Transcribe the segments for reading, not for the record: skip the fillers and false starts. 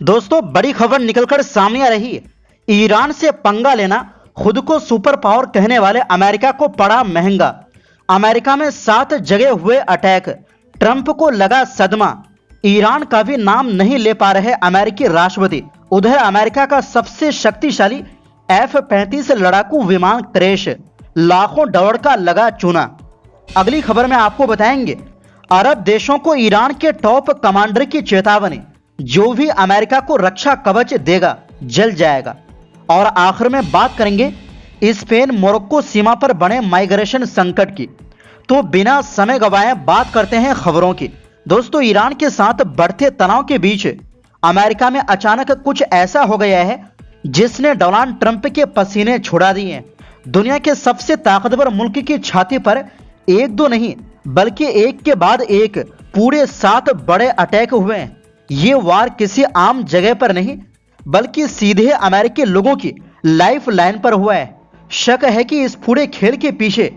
दोस्तों, बड़ी खबर निकलकर सामने आ रही है। ईरान से पंगा लेना खुद को सुपर पावर कहने वाले अमेरिका को पड़ा महंगा। अमेरिका में 7 जगह हुए अटैक, ट्रंप को लगा सदमा। ईरान का भी नाम नहीं ले पा रहे अमेरिकी राष्ट्रपति। उधर अमेरिका का सबसे शक्तिशाली F-35 लड़ाकू विमान क्रैश, लाखों डॉलर का लगा चूना। अगली खबर में आपको बताएंगे अरब देशों को ईरान के टॉप कमांडर की चेतावनी, जो भी अमेरिका को रक्षा कवच देगा जल जाएगा। और आखिर में बात करेंगे स्पेन मोरक्को सीमा पर बने माइग्रेशन संकट की। तो बिना समय गवाए बात करते हैं खबरों की। दोस्तों, ईरान के साथ बढ़ते तनाव के बीच अमेरिका में अचानक कुछ ऐसा हो गया है जिसने डोनाल्ड ट्रंप के पसीने छुड़ा दिए हैं। दुनिया के सबसे ताकतवर मुल्क की छाती पर एक दो नहीं बल्कि एक के बाद एक पूरे 7 बड़े अटैक हुए हैं। ये वार किसी आम जगह पर नहीं बल्कि सीधे अमेरिकी लोगों की लाइफ लाइन पर हुआ है। शक है कि इस पूरे खेल के पीछे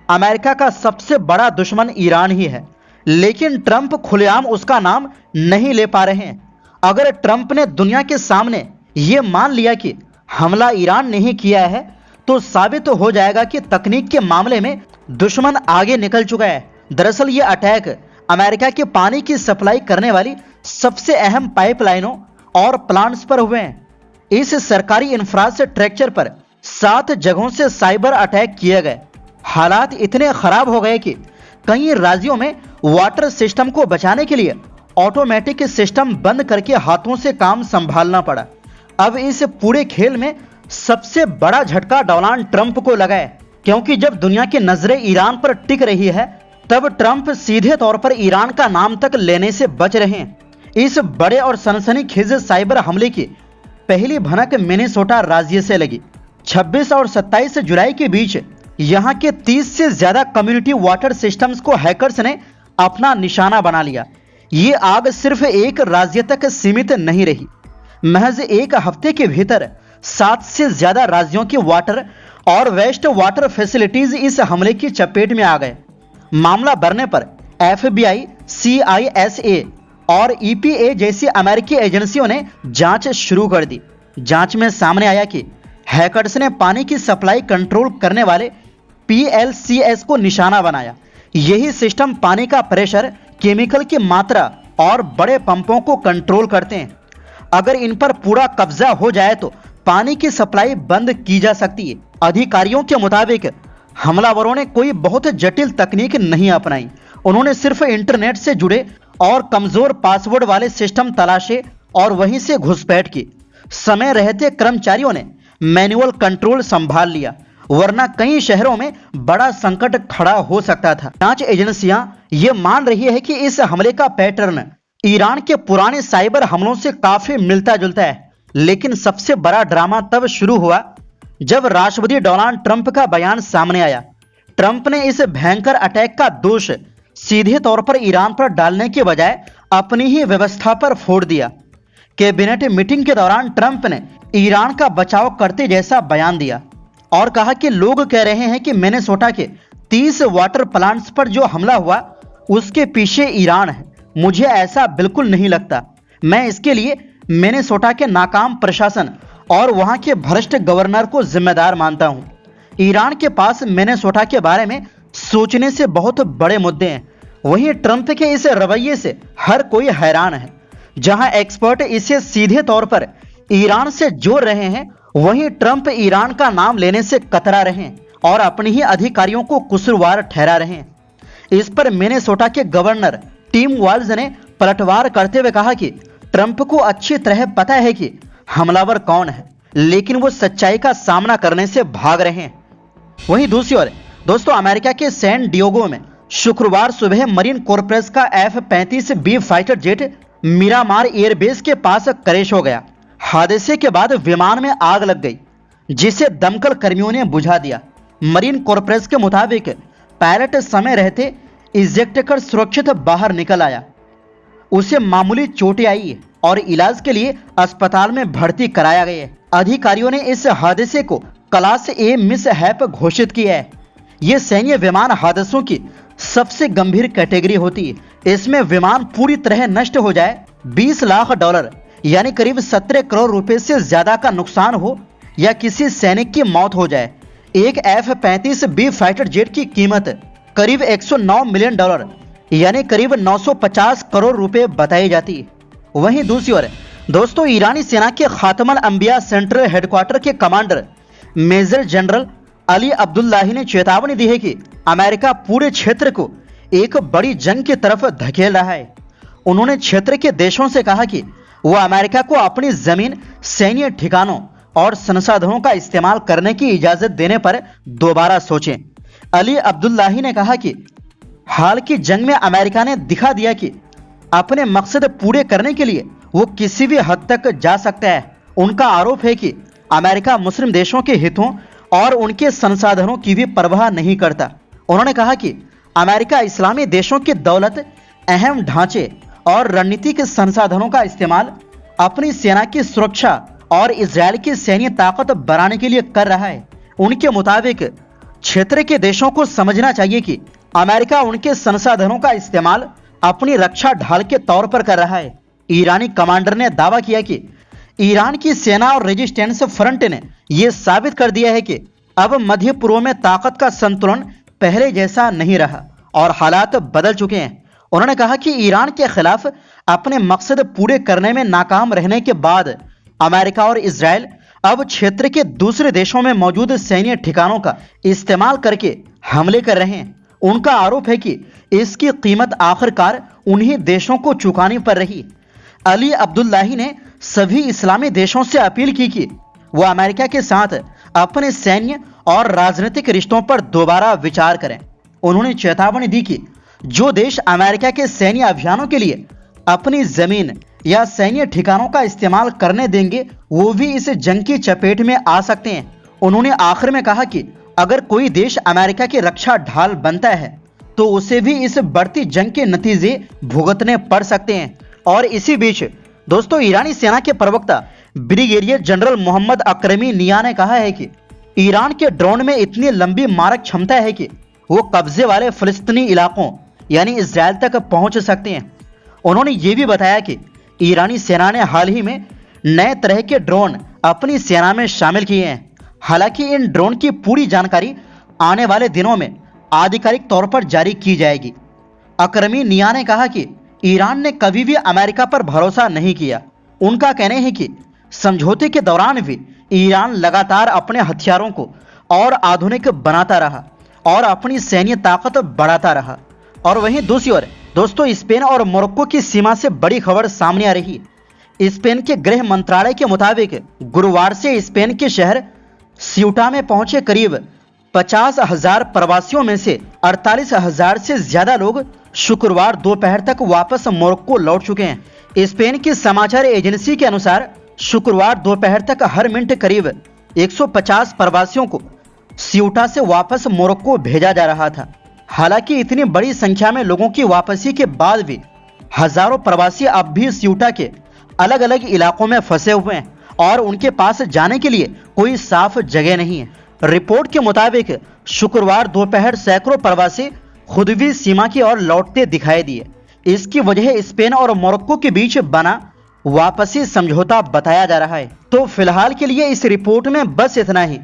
अमेरिका का सबसे बड़ा दुश्मन ईरान ही है, लेकिन ट्रंप खुलेआम उसका नाम नहीं ले पा रहे हैं। अगर ट्रंप ने दुनिया के सामने ये मान लिया कि हमला ईरान ने ही किया है, तो साबित हो जाएगा कि तकनीक के मामले में दुश्मन आगे निकल चुका है। दरअसल ये अटैक अमेरिका के पानी की सप्लाई करने वाली सबसे अहम पाइपलाइनों और प्लांट्स पर हुए हैं। इस सरकारी इंफ्रास्ट्रक्चर पर 7 जगहों से साइबर अटैक किए गए। हालात इतने खराब हो गए कि कई राज्यों में वाटर सिस्टम को बचाने के लिए ऑटोमेटिक सिस्टम बंद करके हाथों से काम संभालना पड़ा। अब इस पूरे खेल में सबसे बड़ा झटका डोनाल्ड ट्रंप को लगा है, क्योंकि जब दुनिया की नजरें ईरान पर टिक रही है, तब ट्रंप सीधे तौर पर ईरान का नाम तक लेने से बच रहे हैं। इस बड़े और सनसनीखेज साइबर हमले की पहली भनक मिनेसोटा राज्य से लगी। 26 और 27 जुलाई के बीच यहां के 30 से ज्यादा कम्युनिटी वाटर सिस्टम्स को हैकर्स ने अपना निशाना बना लिया। ये आग सिर्फ एक राज्य तक सीमित नहीं रही। महज एक हफ्ते के भीतर 7 से ज्यादा राज्यों की वाटर और वेस्ट वाटर फैसिलिटीज इस हमले की चपेट में आ गए। मामला बढ़ने पर FBI, CISA और EPA जैसी अमेरिकी एजेंसियों ने जांच शुरू कर दी। जांच में सामने आया कि हैकर्स ने पानी की सप्लाई कंट्रोल करने वाले PLCS को निशाना बनाया। यही सिस्टम पानी का प्रेशर, केमिकल की मात्रा और बड़े पंपों को कंट्रोल करते हैं। अगर इन पर पूरा कब्जा हो जाए तो पानी की सप्लाई बंद की जा सकती है। अधिकारियों के मुताबिक हमलावरों ने कोई बहुत जटिल तकनीक नहीं अपनाई। उन्होंने सिर्फ इंटरनेट से जुड़े और कमजोर पासवर्ड वाले सिस्टम तलाशे और वहीं से घुसपैठ की। समय रहते कर्मचारियों ने मैनुअल कंट्रोल संभाल लिया, वरना कई शहरों में बड़ा संकट खड़ा हो सकता था। जांच एजेंसियां ये मान रही है कि इस हमले का पैटर्न ईरान के पुराने साइबर हमलों से काफी मिलता जुलता है। लेकिन सबसे बड़ा ड्रामा तब शुरू हुआ जब राष्ट्रपति डोनाल्ड ट्रंप का बयान सामने आया। ट्रंप ने इस भयंकर अटैक का दोष सीधे तौर पर ईरान पर डालने के बजाय अपनी ही व्यवस्था पर फोड़ दिया। कैबिनेट मीटिंग के दौरान ट्रंप ने ईरान का बचाव करते जैसा बयान दिया और कहा कि लोग कह रहे हैं कि मिनेसोटा के 30 वाटर प्लांट्स पर जो हमला हुआ उसके पीछे ईरान है। मुझे ऐसा बिल्कुल नहीं लगता। मैं इसके लिए मिनेसोटा के नाकाम प्रशासन और वहां के भ्रष्ट गवर्नर को जिम्मेदार मानता हूं। ईरान के पास मिनेसोटा के बारे में सोचने से बहुत बड़े मुद्दे हैं। वहीं ट्रंप के इस रवैये से हर कोई हैरान है। जहां एक्सपर्ट इसे सीधे तौर पर ईरान से जोड़ रहे हैं, वहीं ट्रंप ईरान का नाम लेने से कतरा रहे हैं और अपने ही अधिकारियों को कसूरवार ठहरा रहे हैं। इस पर मिनेसोटा के गवर्नर टिम वाल्ज ने पलटवार करते हुए कहा कि ट्रंप को अच्छी तरह पता है कि हमलावर कौन है, लेकिन वो सच्चाई का सामना करने से भाग रहे हैं। वहीं दूसरी ओर दोस्तों, अमेरिका के सैन डिएगो में शुक्रवार सुबह मरीन कॉर्प्स का F-35B fighter jet Miramar airbase के पास क्रैश हो गया। हादसे के बाद विमान में आग लग गई, जिसे दमकल कर्मियों ने बुझा दिया। मरीन कॉर्प्स के मुताबिक पायलट समय रहते इजेक्ट कर सुरक्षित बाहर निकल आया। उसे मामूली चोटें आई है और इलाज के लिए अस्पताल में भर्ती कराया गया है। अधिकारियों ने इस हादसे को क्लास A मिसहैप घोषित किया है। यह सैन्य विमान हादसों की सबसे गंभीर कैटेगरी होती है। इसमें विमान पूरी तरह नष्ट हो जाए $20 लाख यानी करीब 17 करोड़ रुपए से ज्यादा का नुकसान हो या किसी सैनिक की मौत हो जाए। एक F-35B फाइटर जेट की कीमत करीब $109 मिलियन यानी करीब 950 करोड़ रुपए बताई जाती है। वहीं दूसरी ओर दोस्तों, ईरानी सेना के खातमुल अंबिया सेंट्रल हेडक्वार्टर के commander major general Ali Abdollahi ने चेतावनी दी है कि अमेरिका पूरे क्षेत्र को एक बड़ी जंग की तरफ धकेल रहा है। उन्होंने क्षेत्र के देशों से कहा कि वो अमेरिका को अपनी जमीन, सैन्य ठिकानों और संसाधनों का इस्तेमाल करने की इजाजत देने पर दोबारा सोचें। अली अब्दुल्लाही ने कहा कि हाल की जंग में अमेरिका ने दिखा दिया कि अपने मकसद पूरे करने के लिए वो किसी भी हद तक जा सकता है। उनका आरोप है कि अमेरिका मुस्लिम देशों के हितों और उनके संसाधनों की भी परवाह नहीं करता। उन्होंने कहा कि अमेरिका इस्लामी देशों की दौलत, अहम ढांचे और रणनीतिक संसाधनों का इस्तेमाल अपनी सेना की सुरक्षा और इजरायल की सैन्य ताकत बढ़ाने के लिए कर रहा है। उनके मुताबिक क्षेत्र के देशों को समझना चाहिए कि अमेरिका उनके संसाधनों का इस्तेमाल अपनी रक्षा ढाल के तौर पर कर रहा है। ईरानी कमांडर ने दावा किया कि ईरान की सेना और रेजिस्टेंस फ्रंट ने यह साबित कर दिया है कि अब मध्य पूर्व में ताकत का संतुलन पहले जैसा नहीं रहा और हालात बदल चुके हैं। उन्होंने कहा कि ईरान के खिलाफ अपने मकसद पूरे करने में नाकाम रहने के बाद अमेरिका और इजरायल अब क्षेत्र के दूसरे देशों में मौजूद सैन्य ठिकानों का इस्तेमाल करके हमले कर रहे हैं। उनका आरोप है कि इसकी कीमत आखिरकार उन्हीं देशों को चुकानी पड़ रही। अली अब्दुल्लाही ने सभी इस्लामी देशों से अपील की कि वो अमेरिका के साथ अपने सैन्य और राजनीतिक रिश्तों पर दोबारा विचार करें। उन्होंने चेतावनी दी कि जो देश अमेरिका के सैन्य अभियानों के लिए अपनी जमीन या सैन्य ठिकानों का इस्तेमाल करने देंगे, वो भी इस जंग की चपेट में आ सकते हैं। उन्होंने आखिर में कहा कि अगर कोई देश अमेरिका की रक्षा ढाल बनता है तो उसे भी इस बढ़ती जंग के नतीजे भुगतने पड़ सकते हैं। और इसी बीच दोस्तों, ईरानी सेना के प्रवक्ता ब्रिगेडियर जनरल मोहम्मद अकरमी निया ने कहा है कि ईरान के ड्रोन में इतनी लंबी मारक क्षमता है कि वो कब्जे वाले फिलिस्तीनी इलाकों यानी इजरायल तक पहुंच सकते हैं। उन्होंने ये भी बताया कि ईरानी सेना ने हाल ही में नए तरह के ड्रोन अपनी सेना में शामिल किए हैं। हालांकि इन ड्रोन की पूरी जानकारी आने वाले दिनों में आधिकारिक तौर पर जारी की जाएगी। अकरमी निया ने कहा कि ईरान ने कभी भी अमेरिका पर भरोसा नहीं किया। उनका कहना है कि समझौते के दौरान भी ईरान लगातार अपने हथियारों को और आधुनिक बनाता रहा और अपनी सैन्य ताकत बढ़ाता रहा। और वहीं दूसरी ओर दोस्तों, स्पेन और मोरक्को की सीमा से बड़ी खबर सामने आ रही है। स्पेन के गृह मंत्रालय के मुताबिक गुरुवार से स्पेन के शहर सियूटा में पहुंचे करीब 50,000 प्रवासियों में से 48,000 से ज्यादा लोग शुक्रवार दोपहर तक वापस मोरक्को लौट चुके हैं। स्पेन की समाचार एजेंसी के अनुसार शुक्रवार दोपहर तक हर मिनट करीब 150 प्रवासियों को सियूटा से वापस मोरक्को भेजा जा रहा था। हालांकि इतनी बड़ी संख्या में लोगों की वापसी के बाद भी हजारों प्रवासी अब भी सियूटा के अलग अलग इलाकों में फंसे हुए हैं और उनके पास जाने के लिए कोई साफ जगह नहीं है। रिपोर्ट के मुताबिक शुक्रवार दोपहर सैकड़ों प्रवासी खुद भी सीमा की ओर लौटते दिखाई दिए। इसकी वजह स्पेन और मोरक्को के बीच बना वापसी समझौता बताया जा रहा है। तो फिलहाल के लिए इस रिपोर्ट में बस इतना ही।